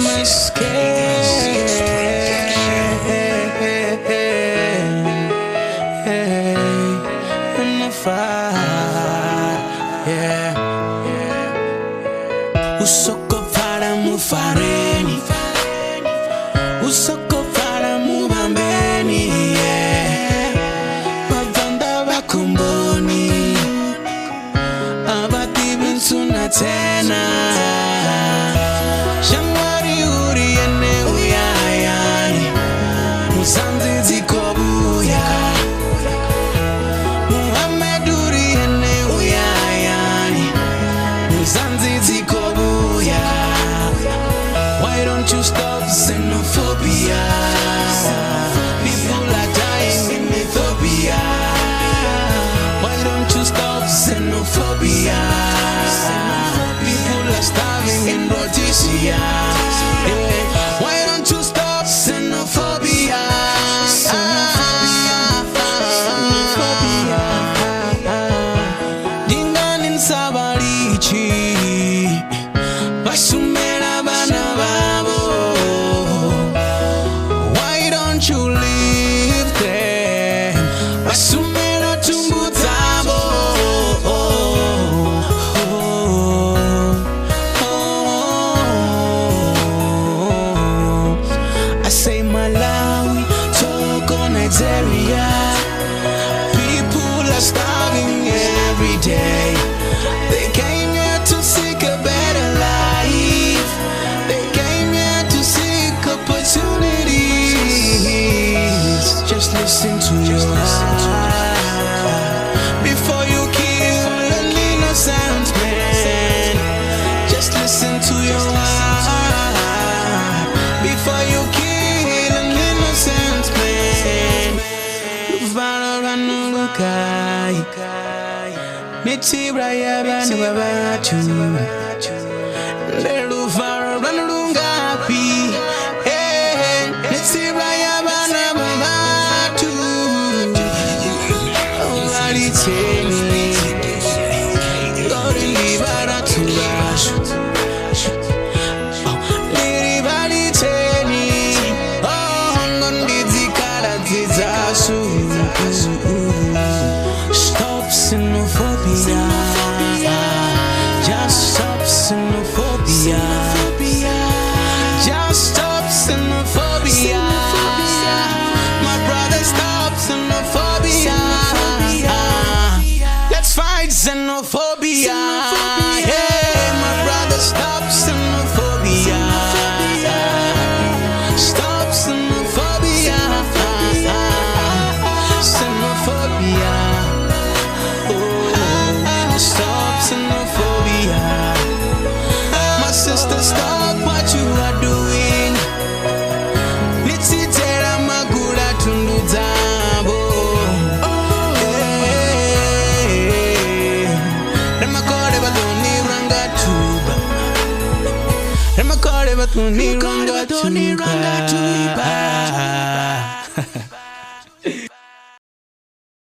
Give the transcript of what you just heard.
My and the fire, Usoko para mufareni, usoko para mubambeni, bavanda bakumboni, abati binsuna tena. Shangwari uri ene uyayani, musanzi zikobuya. Muhammad uri ene uyayani, musanzi zikobuya. Why don't you stop xenophobia? People are dying in Ethiopia. Why don't you stop xenophobia? People are starving in Rhodesia. Why don't you stop xenophobia? Dinganin sabarichi, basumera banababo. Why don't you leave them? Basumera tumbutabo. I say Malawi, Togo, Nigeria. People are starving every day. They came here to seek a better life. They came here to seek opportunities. Just listen to your heart before you kill an innocent man. Just listen to your heart before you kill an innocent man. Varanukai Nitibra Yabani Babatu Nelu Varanugapi Nitibra Yabana Babatu Aliteni Gori Baratu Stop xenophobia. Just stop xenophobia. Just stop xenophobia. My brother, stop xenophobia. Let's fight xenophobia. Yeah, my brother, stop xenophobia. Stop xenophobia. Xenophobia. Oh, stop xenophobia. My sister, stop what you are doing. Nitsitera magura tunduzabo. Remakore batuni ranga tuba. Remakore batuni ranga tuba.